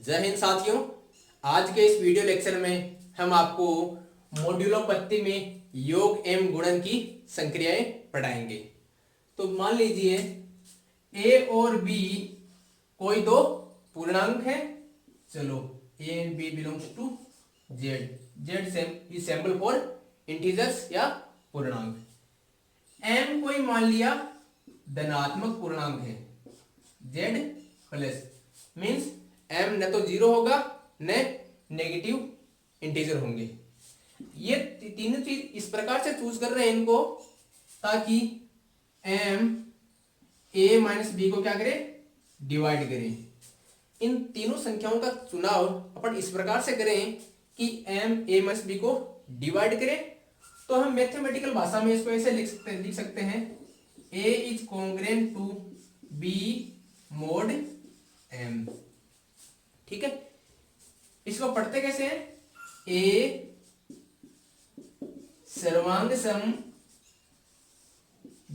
जय हिंद साथियों। आज के इस वीडियो लेक्चर में हम आपको मॉड्यूलो पत्ती में योग एवं गुणन की संक्रियाएं पढ़ाएंगे। तो मान लीजिए ए और बी कोई दो पूर्णांक है। चलो a and b belongs to Z. Z same is symbol for integers या पूर्णांक। एम कोई मान लिया धनात्मक पूर्णांक है। जेड प्लस मीन्स एम न तो जीरो होगा न नेगेटिव इंटीजर होंगे। ये तीनों चीज इस प्रकार से चूज कर रहे हैं इनको ताकि एम ए माइनस बी को क्या करे, डिवाइड करें। इन तीनों संख्याओं का चुनाव अपन इस प्रकार से करें कि एम ए माइनस बी को डिवाइड करें। तो हम मैथमेटिकल भाषा में इसको ऐसे लिख सकते हैं A is congruent to B mod M. ठीक है, इसको पढ़ते कैसे हैं? ए सर्वांग सम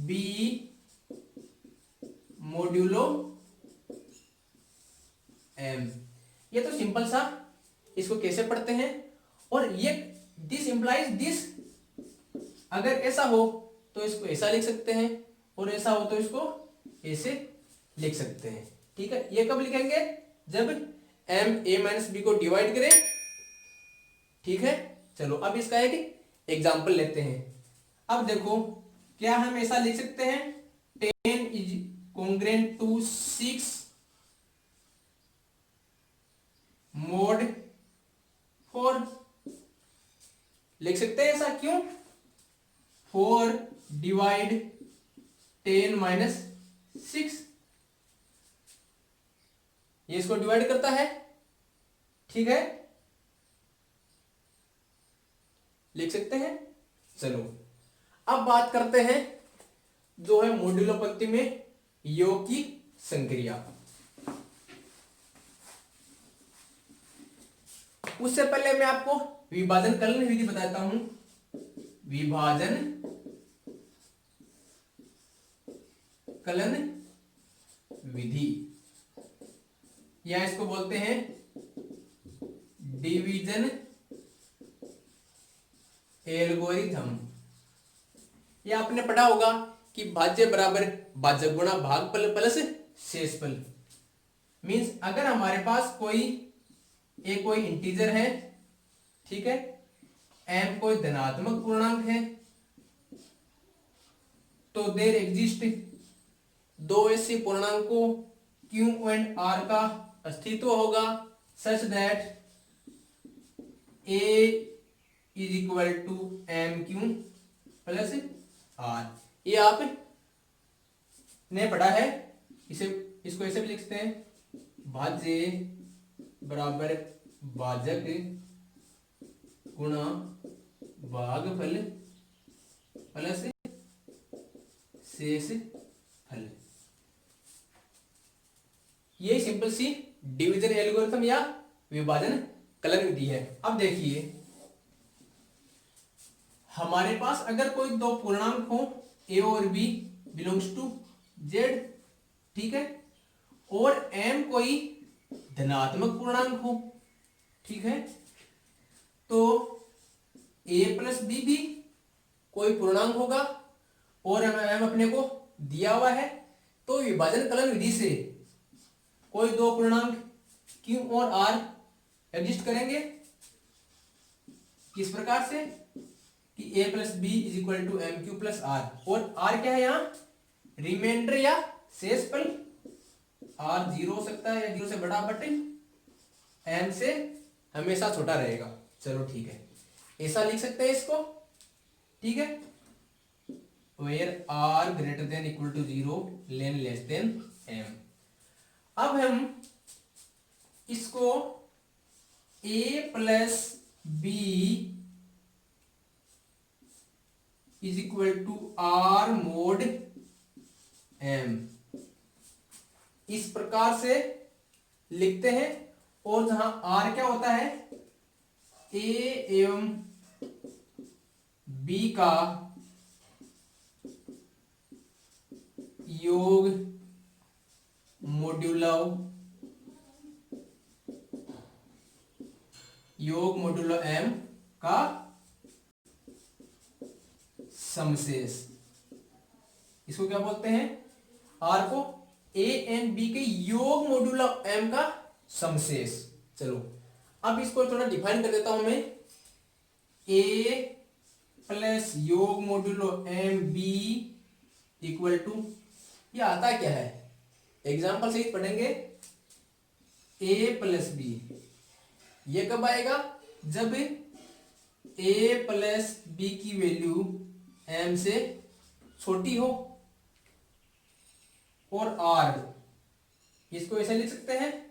बी मोड्यूलो एम। ये तो सिंपल सा, इसको कैसे पढ़ते हैं? और ये दिस इंप्लाइज दिस। अगर ऐसा हो तो इसको ऐसा लिख सकते हैं और ऐसा हो तो इसको ऐसे लिख सकते हैं। ठीक है, ये कब लिखेंगे? जब एम ए माइनस बी को डिवाइड करें। ठीक है, चलो अब इसका एक एग्जाम्पल लेते हैं। अब देखो, क्या हम ऐसा लिख सकते हैं 10 इज कॉन्ग्रुएंट टू 6 मोड 4। लिख सकते हैं ऐसा, क्यों? 4 डिवाइड 10 माइनस 6, ये इसको डिवाइड करता है। ठीक है, लिख सकते हैं। चलो अब बात करते हैं जो है मॉड्यूलो पत्ती में योग की संक्रिया। उससे पहले मैं आपको विभाजन कलन विधि बताता हूं। विभाजन कलन विधि, या इसको बोलते हैं डिवीजन एल्गोरिथम। ये आपने पढ़ा होगा कि भाज्य बराबर भाजक गुणा भागफल प्लस शेषफल। मींस अगर हमारे पास कोई इंटीजर है, ठीक है, एम कोई धनात्मक पूर्णांक है, तो देयर एग्जिस्ट दो ऐसे पूर्णांकों क्यू एंड आर का अस्तित्व होगा such that a is equal to M Q plus r. ये आप ने पढ़ा है। इसको ऐसे भी लिखते हैं भाज्य बराबर भाजक गुणा भागफल प्लस शेषफल। ये सिंपल सी डिवीजन एल्गोरिथम या विभाजन कलन विधि है। अब देखिए, हमारे पास अगर कोई दो पूर्णांक हो ए और बी बिलोंग्स टू जेड, ठीक है, और एम कोई धनात्मक पूर्णांक हो, ठीक है, तो ए प्लस बी भी कोई पूर्णांक होगा और एम अपने को दिया हुआ है। तो विभाजन कलन विधि से कोई दो पूर्णांक क्यू और आर एग्जिस्ट करेंगे। किस प्रकार से कि A plus B is equal to M Q plus R, और आर क्या है यहाँ? रिमाइंडर या शेषफल। आर जीरो हो सकता है या जीरो से बड़ा, बट एम से हमेशा छोटा रहेगा। चलो ठीक है, ऐसा लिख सकते हैं इसको। ठीक है, where R greater than equal to zero लेन लेस देन एम। अब हम इसको A plus B is equal to R mod M इस प्रकार से लिखते हैं। और जहां आर क्या होता है? ए एवं बी का योग मोड्यूलो योग मोडुलो m का समशेष। इसको क्या बोलते हैं? r को a एंड b के योग मोडुलो m का समशेष। चलो अब इसको थोड़ा डिफाइन कर देता हूं मैं। a प्लस योग modulo m b equal to, ये आता क्या है? एग्जाम्पल से ही पढ़ेंगे। a प्लस बी, ये कब आएगा? जब a प्लस बी की वैल्यू m से छोटी हो। और r, इसको ऐसे लिख सकते हैं।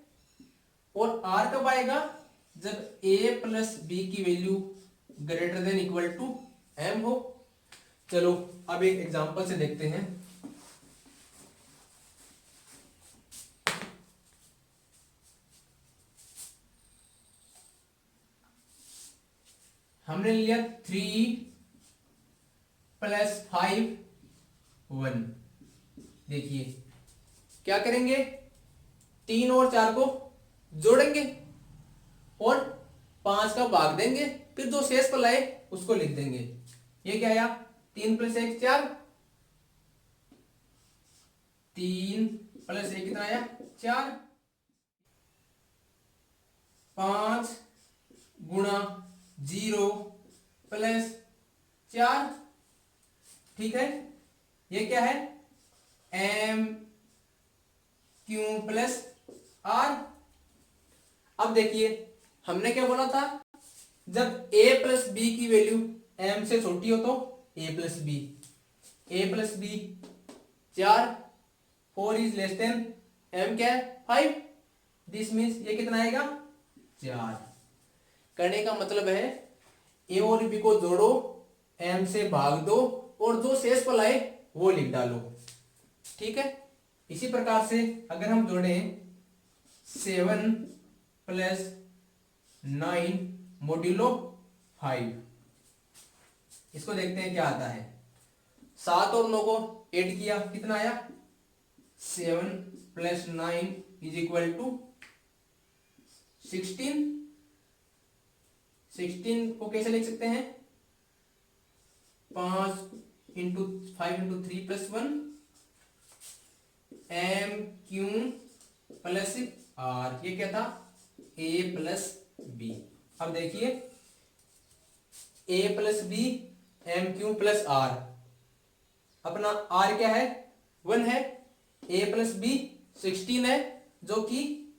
और r कब आएगा? जब a प्लस बी की value greater than equal to m हो। चलो अब एक एग्जांपल से देखते हैं। हमने लिया 3 प्लस 5 1। देखिए क्या करेंगे? 3 और 4 को जोड़ेंगे और 5 का भाग देंगे, फिर जो शेष पर लाए उसको लिख देंगे। ये क्या आया? 3 प्लस 1 4, 3 प्लस 1 कितना आया? 4। 5 गुणा 0 प्लस 4, ठीक है। ये क्या है? m q plus r। अब देखिए हमने क्या बोला था? जब a प्लस बी की वैल्यू m से छोटी हो तो a plus b, a plus b 4, 4 is less than m क्या है? 5। दिस मीन्स ये कितना आएगा? 4। करने का मतलब है a और b को जोड़ो, m से भाग दो और जो शेष पर आए वो लिख डालो, ठीक है। इसी प्रकार से अगर हम जोड़ें 7 प्लस 9 मोड्यूलो 5, इसको देखते हैं क्या आता है। 7 और 9 को ऐड किया, कितना आया? 7 प्लस 9 इज इक्वल टू 16। 16 को कैसे लिख सकते हैं? 5 into 5 into 3 plus 1 m q plus r। ये क्या था? a plus b. अब देखिए a plus b m Q plus r, अपना r क्या है? 1 है। a प्लस बी 16 है, जो कि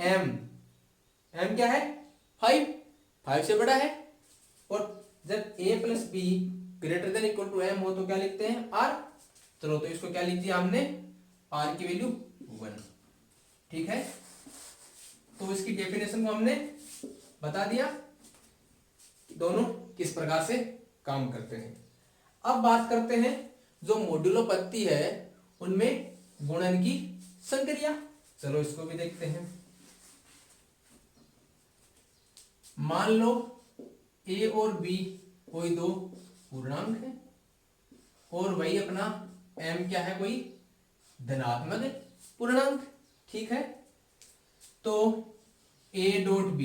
m क्या है? 5 से बड़ा है। और जब a plus b greater than equal to m हो तो क्या लिखते हैं? r। चलो तो इसको क्या लिख दिया हमने? r की वैल्यू 1, ठीक है। तो इसकी डेफिनेशन को हमने बता दिया, दोनों किस प्रकार से काम करते हैं। अब बात करते हैं जो मोडुलो पत्ती है उनमें गुणन की संक्रिया। चलो इसको भी देखते हैं। मान लो a और b कोई दो पूर्णांक है और वही अपना m क्या है? कोई धनात्मक पूर्णांक, ठीक है। तो a डॉट b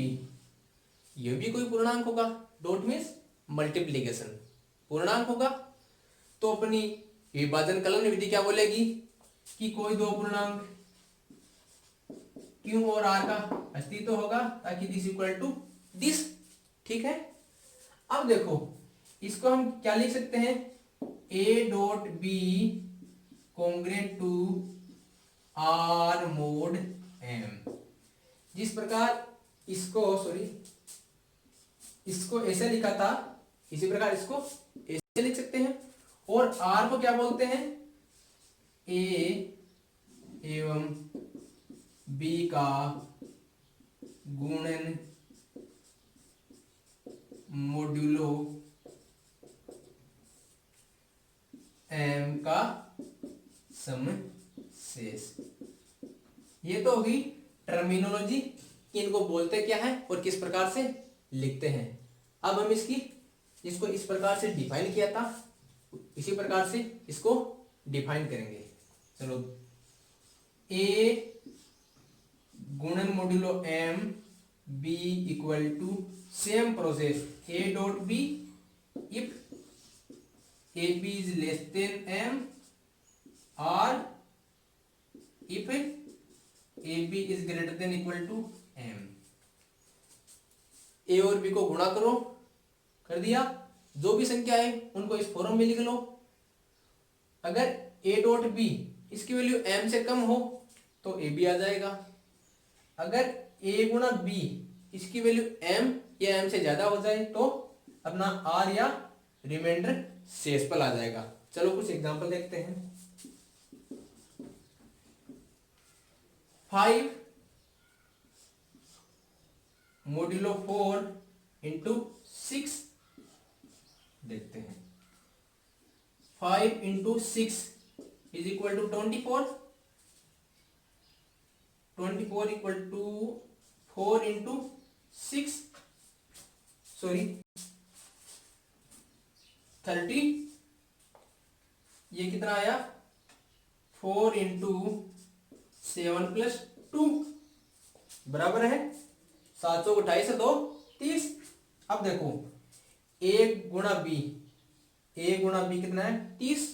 ये भी कोई पूर्णांक होगा। डॉट मीन्स मल्टीप्लीकेशन, पूर्णांक होगा। तो अपनी विभाजन कलन विधि क्या बोलेगी कि कोई दो पूर्णांक q और r का अस्तित्व होगा, ताकि दिस इक्वल टू दिस, ठीक है। अब देखो इसको हम क्या लिख सकते हैं? a dot b congruent to r mod m। जिस प्रकार इसको ऐसे लिखा था, इसी प्रकार इसको ऐसे लिख सकते हैं। और r को क्या बोलते हैं? a एवं b का गुणन मोड्यूलो m का समशेष। ये तो होगी टर्मिनोलॉजी कि इनको बोलते क्या है और किस प्रकार से लिखते हैं। अब हम इसको इस प्रकार से डिफाइन किया था, इसी प्रकार से इसको डिफाइन करेंगे। चलो a गुणन modulo m B equal to same process A dot B if A B is less than M और if A B is greater than equal to M. A और बी को गुणा करो, कर दिया, जो भी संख्या है उनको इस फॉर्म में लिख लो। अगर ए डॉट बी इसकी वैल्यू एम से कम हो तो ए बी आ जाएगा, अगर ए गुणा बी इसकी वैल्यू एम या एम से ज्यादा हो जाए तो अपना आर या रिमाइंडर शेषफल आ जाएगा। चलो कुछ एग्जांपल देखते हैं। 5 मोड्यूलो 4 इंटू 6 देखते हैं। 5 इंटू 6 is equal to 24। 24 equal to 4 into 6 sorry 30। ये कितना आया 4 इंटू 7 प्लस 2 बराबर है 728 से 2 30। अब देखो ए गुणा बी, ए गुणा बी कितना है 30।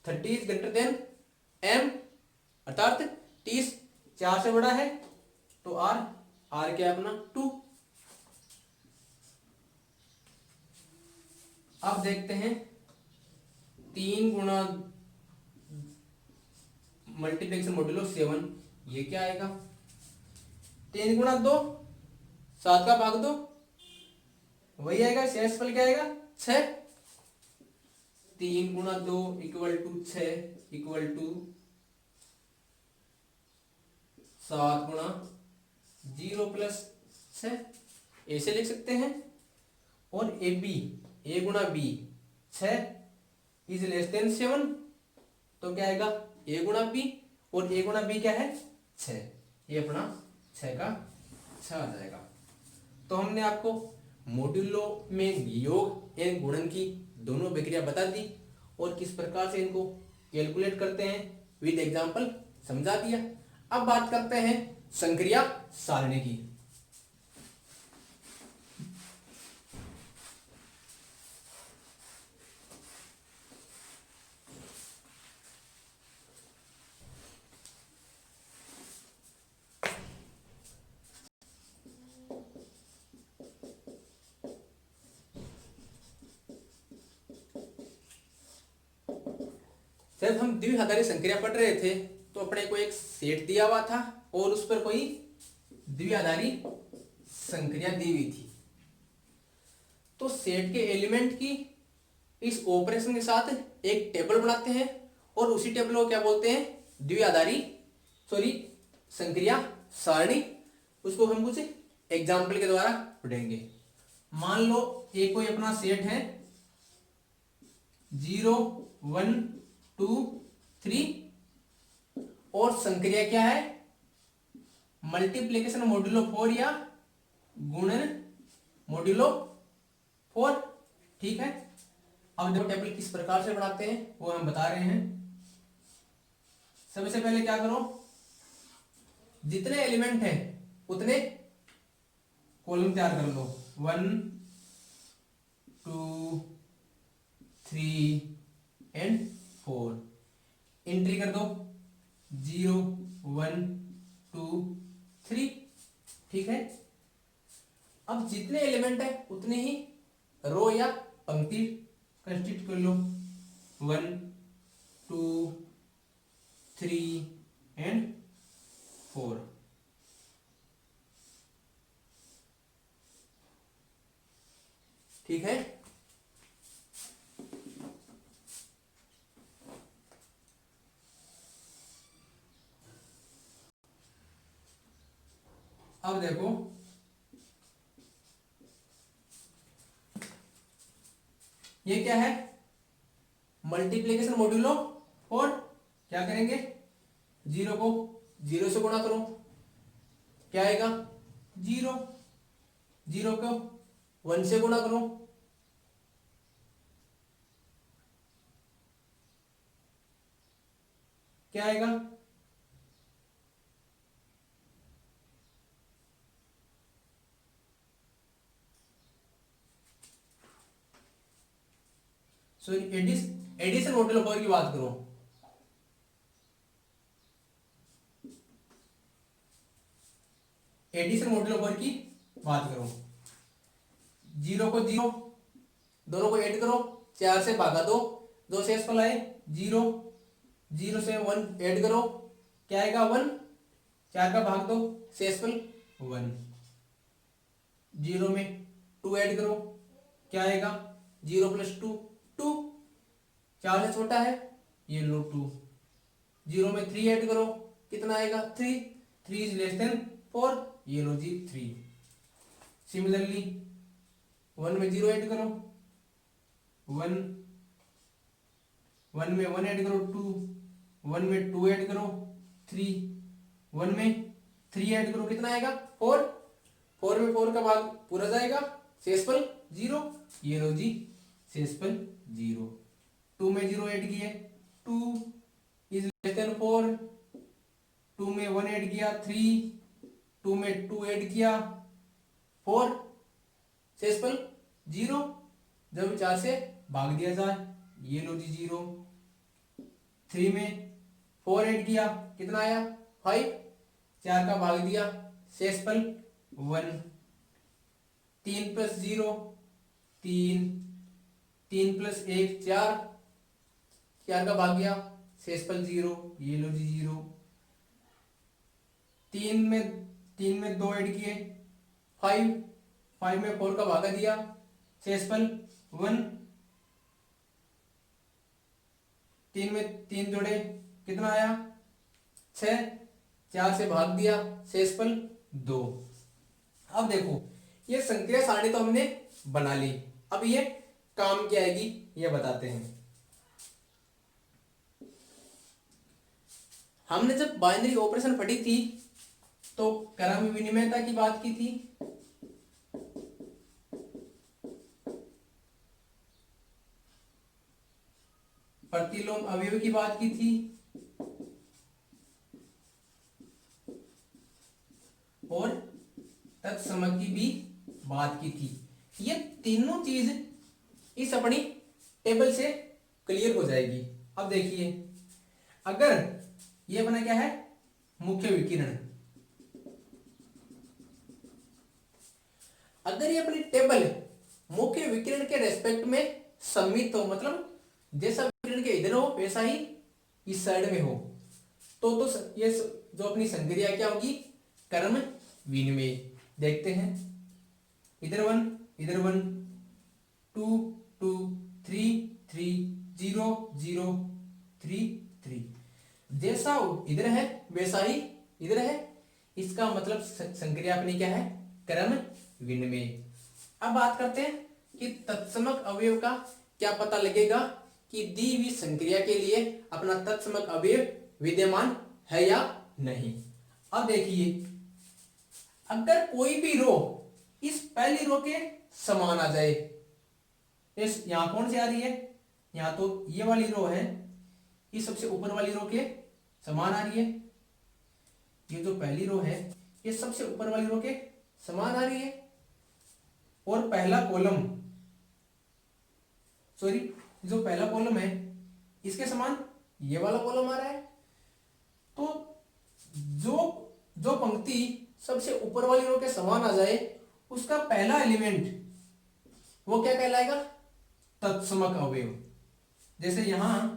30 इज ग्रेटर देन एम अर्थात 30 4 से बड़ा है तो आर, आर क्या है अपना 2। अब देखते हैं 3 गुणा मल्टीप्लिकेशन मॉड्यूलो 7, ये क्या आएगा 3 गुणा 2 7 का भाग 2 वही आएगा, शेषफल क्या आएगा 6। 3 गुणा 2 इक्वल टू 6 इक्वल टू 7 गुणा 0 प्लस 6 ऐसे लिख सकते हैं। और ए बी, ए गुणा बी 6 इज लेस देन 7 तो क्या आएगा ए गुणा बी, और ए गुणा बी क्या है 6, ये अपना 6 का 6 आ जाएगा। तो हमने आपको मॉड्यूलो में योग एवं गुणन की दोनों प्रक्रिया बता दी और किस प्रकार से इनको कैलकुलेट करते हैं विद एग्जांपल समझा दिया। अब बात करते हैं संक्रिया सारणी की। जब हम द्विआधारी संक्रिया पढ़ रहे थे तो अपने को एक सेट दिया हुआ था और उस पर कोई द्विआधारी संक्रिया दी हुई थी। तो सेट के एलिमेंट की इस ऑपरेशन के साथ एक टेबल बनाते हैं और उसी टेबल को क्या बोलते हैं द्विआधारी संक्रिया सारणी। उसको हम कुछ एग्जाम्पल के द्वारा पढ़ेंगे। मान लो एक कोई अपना सेट है 0 1 2 3 और संक्रिया क्या है मल्टीप्लिकेशन मॉड्यूलो 4 या गुणन मॉड्यूलो 4। ठीक है, अब देखो टेबल किस प्रकार से बनाते हैं वो हम बता रहे हैं। सबसे पहले क्या करो, जितने एलिमेंट हैं उतने कॉलम तैयार कर लो 1 2 3 एंड 4। एंट्री कर दो 0 1 2 3। ठीक है, अब जितने एलिमेंट है उतने ही रो या पंक्ति कंस्टिट्यूट कर लो 1 2 3 एंड 4। ठीक है, अब देखो ये क्या है मल्टीप्लिकेशन मॉड्यूलो 4। क्या करेंगे 0 को 0 से गुणा करो, क्या आएगा 0। 0 को 1 से गुणा करो, क्या आएगा सॉरी एडिशन मॉड्यूलो 4 की बात करो, एडिशन मॉड्यूलो 4 की बात करो, 0 को 0 दोनों को ऐड करो, 4 से भागा दो, 2 शेषफल आए 0, 0 से 1 ऐड करो, क्या आएगा 1, 4 का भाग दो, शेषफल 1, 0 में 2 ऐड करो, क्या आएगा 0 + 2 2, 4 से छोटा है ये लो 2, 0 में 3 ऐड करो, कितना आएगा 3, 3 इज लेस देन 4, ये लो जी 3। सिमिलरली 1 में 0 ऐड करो, 1 में 1 ऐड करो 2, 1 में 2 ऐड करो 3, 1 में 3 ऐड करो, कितना आएगा 4, 4 में 4 का भाग पूरा जाएगा, शेषफल 0, ये लो जी शेषफल 0। 2 में 0 ऐड किए 2 इज लेस देन 4, 2 में 1 ऐड किया 3, 2 में 2 ऐड किया 4, शेषफल 0, जब 4 से भाग दिया जाए ये लो जी 0। 3 में 4 ऐड किया, कितना आया 5, 4 का भाग दिया, शेषफल 1। 3 + 0 3, 3 + 1 4, 4 का भाग गया, शेषफल 0, ये लो जी 0। 3 में 2 ऐड किए 5, 5 में 4 का भागा दिया, शेषफल 1। 3 में 3 जोड़े, कितना आया 6, 4 से भाग दिया, शेषफल 2। अब देखो ये संक्रिया सारणी तो हमने बना ली, अब ये काम क्या आएगी ये बताते हैं। हमने जब बाइनरी ऑपरेशन पढ़ी थी तो क्रम विनिमयता की बात की थी, प्रतिलोम अवयव की बात की थी, और तत्समक की भी बात की थी। ये तीनों चीज इस अपनी टेबल से क्लियर हो जाएगी। अब देखिए अगर ये अपना क्या है मुख्य विकिरण, अगर ये अपनी टेबल मुख्य विकिरण के रेस्पेक्ट में सम्मित हो, मतलब जैसा विकिरण के इधर हो वैसा ही इस साइड में हो, तो ये जो अपनी संक्रिया क्या होगी क्रम विनिमय। देखते हैं इधर 1 इधर 1 2 2 3 3 0 0 3 3, जैसा इधर है वैसा ही इधर है, इसका मतलब संक्रिया अपनी क्या है क्रम विनिमय। अब बात करते हैं कि तत्समक अवयव का क्या पता लगेगा कि दी हुई संक्रिया के लिए अपना तत्समक अवयव विद्यमान है या नहीं। अब देखिए अगर कोई भी रो इस पहली रो के समान आ जाए, इस यहां कौन सी आ रही है, यहां तो ये वाली रो है, इस सबसे ऊपर वाली रो के समान आ रही है, ये जो पहली रो है ये सबसे ऊपर वाली रो के समान आ रही है, और पहला कॉलम सॉरी जो पहला कॉलम है इसके समान ये वाला कॉलम आ रहा है, तो जो पंक्ति सबसे ऊपर वाली रो के समान आ जाए उसका पहला एलिमेंट वो क्या कहलाएगा तत्समक अवयव। जैसे यहां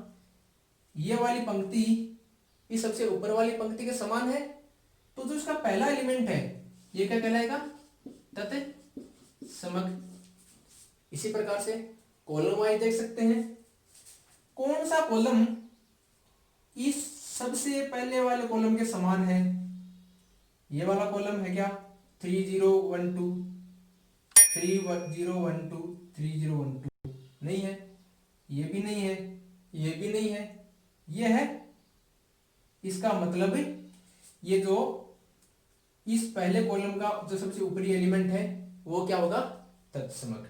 ये वाली पंक्ति इस सबसे ऊपर वाली पंक्ति के समान है, तो जो इसका पहला एलिमेंट है ये क्या कहलाएगा तत्समक। इसी प्रकार से कॉलम वाइज देख सकते हैं, कौन सा कॉलम इस सबसे पहले वाले कॉलम के समान है, ये वाला कॉलम है क्या 3 0 1 2 3 0 1 2 3 0 1 2, नहीं है, ये भी नहीं है, ये भी नहीं है, ये है, इसका मतलब ये जो इस पहले कॉलम का जो सबसे ऊपरी एलिमेंट है वो क्या होगा तत्समक।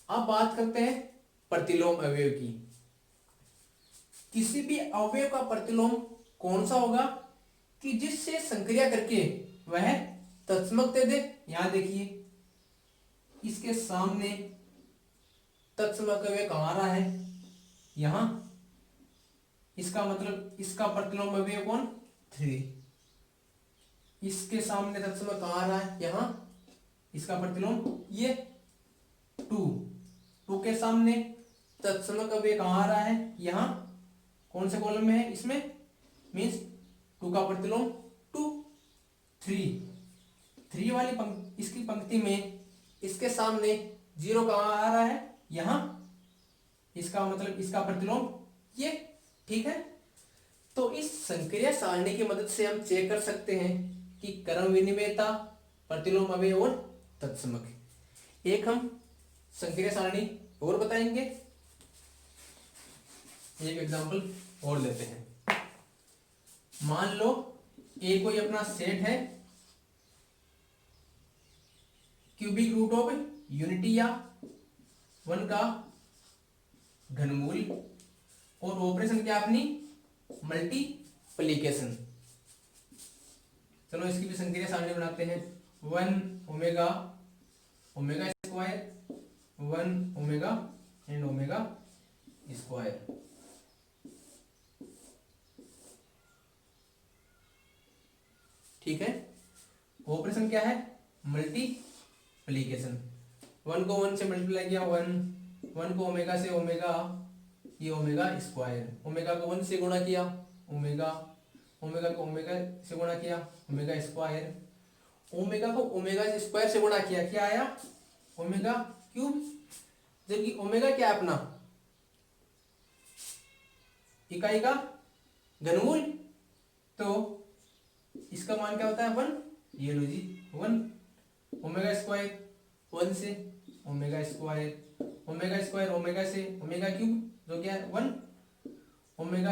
अब बात करते हैं प्रतिलोम अवयव की। किसी भी अवयव का प्रतिलोम कौन सा होगा कि जिससे संक्रिया करके वह तत्समक दे दे। यहां देखिए इसके सामने तत्समक अवयव कहां आ रहा है, यहां इसका मतलब इसका प्रतिलोम अवयव कौन 3, इसके सामने तत्समक कहाँ आ रहा है यहाँ, इसका प्रतिलोम ये 2 के सामने तत्समक अवयव कहाँ आ रहा है यहाँ, कौन से कॉलम में है इसमें, मीन्स 2 का प्रतिलोम 2, 3 वाली इसकी पंक्ति में इसके सामने 0 कहाँ आ रहा है यहाँ, इसका मतलब इसका प्रतिलोम ये, ठीक है। तो इस संक्रिया सारणी की मदद से हम चेक कर सकते हैं कि क्रम विनिमेयता, प्रतिलोम अवयव और तत्समक। एक हम संक्रिया सारणी और बताएंगे, एक एग्जांपल और लेते हैं। मान लो ए कोई अपना सेट है, क्यूबिक रूट ऑफ यूनिटी या 1 का घनमूल, और ऑपरेशन क्या अपनी मल्टीप्लिकेशन। चलो इसकी भी संक्रिया सारणी बनाते हैं। 1 omega omega square, 1 omega and omega square. ठीक है, ऑपरेशन क्या है मल्टीप्लिकेशन। 1 को 1 से मल्टीप्लाई किया 1 को ओमेगा से ओमेगा, ये ओमेगा स्क्वायर, ओमेगा को 1 से गुणा किया ओमेगा, ओमेगा को ओमेगा से गुणा किया ओमेगा स्क्वायर, ओमेगा को ओमेगा स्क्वायर से गुणा किया, क्या आया ओमेगा क्यूब। जबकि ओमेगा क्या है अपना इकाई का घनमूल, तो इसका मान क्या होता है 1, ये लो जी 1 ओमेगा स्क्वायर 1 से omega square, omega square omega से ओमेगा क्यूब जो क्या है 1, ओमेगा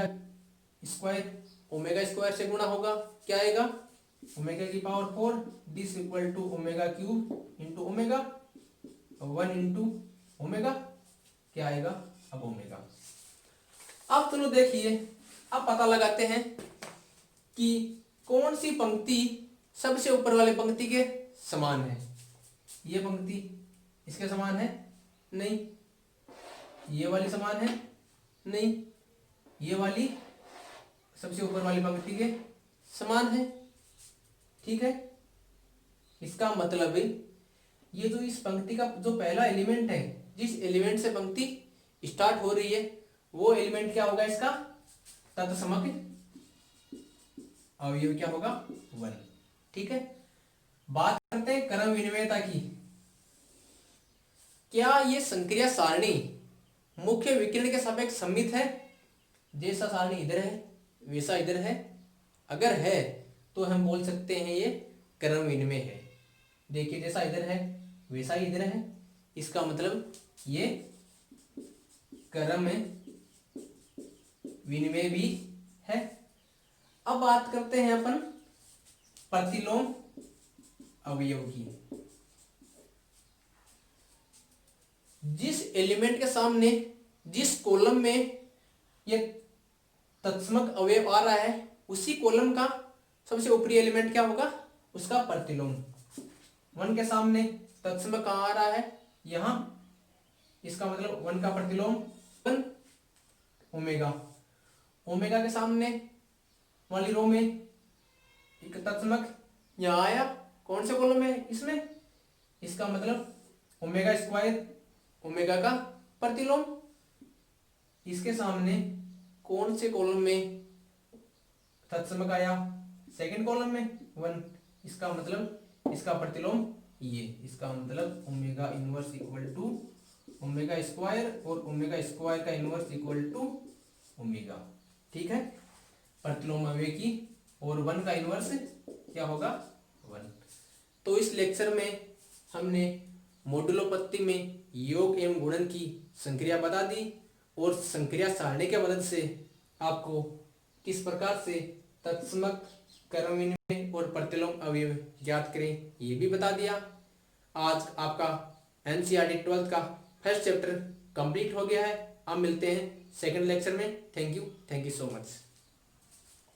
स्क्वायर से गुणा होगा क्या आएगा ओमेगा की power 4, this equal to omega cube into omega, 1 into omega क्या आएगा अब ओमेगा। अब चलो देखिए, अब पता लगाते हैं कि कौन सी पंक्ति सबसे ऊपर वाले पंक्ति के समान है। ये पंक्ति इसके समान है नहीं, ये वाली समान है नहीं, ये वाली सबसे ऊपर वाली पंक्ति के समान है, ठीक है। इसका मतलब ये जो इस पंक्ति का जो पहला एलिमेंट है, जिस एलिमेंट से पंक्ति स्टार्ट हो रही है, वो एलिमेंट क्या होगा इसका तत्समक अवयव क्या होगा 1, ठीक है। बात करते हैं क्रम विनिमेयता की। क्या ये संक्रिया सारणी मुख्य विकिरण के सापेक्ष सममित है, जैसा सारणी इधर है वैसा इधर है, अगर है तो हम बोल सकते हैं ये क्रम विनिमय है। देखिए जैसा इधर है वैसा ही इधर है, इसका मतलब ये क्रम विनिमय भी है। अब बात करते हैं अपन प्रतिलोम अवयव की। जिस एलिमेंट के सामने जिस कॉलम में ये तत्समक अवयव आ रहा है, उसी कॉलम का सबसे ऊपरी एलिमेंट क्या होगा उसका प्रतिलोम। 1 के सामने तत्समक कहाँ आ रहा है यहां, इसका मतलब 1 का प्रतिलोम 1 ओमेगा, ओमेगा के सामने वाली रो में एक तत्समक यहाँ आया, कौन से कॉलम में इसमें, इसका मतलब ओमेगा स्क्वायर ओमेगा का प्रतिलोम। इसके सामने कौन से कॉलम में तत्समक आया, सेकंड कॉलम में 1, इसका मतलब इसका प्रतिलोम ये, इसका मतलब omega inverse equal to omega square और ओमेगा स्क्वायर का इनवर्स इक्वल टू ओमेगा, ठीक है। प्रतिलोम अवयव की और 1 का इनवर्स क्या होगा 1। तो इस लेक्चर में हमने मॉड्यूलोपत्ति में योग एवं गुणन की संक्रिया बता दी और संक्रिया सारणी के मदद से आपको किस प्रकार से तत्समक क्रम विनिमय और प्रतिलोम अवयव ज्ञात करें ये भी बता दिया। आज आपका एनसीईआरटी 12th का फर्स्ट चैप्टर कंप्लीट हो गया है। अब मिलते हैं सेकंड लेक्चर में। Thank you so much.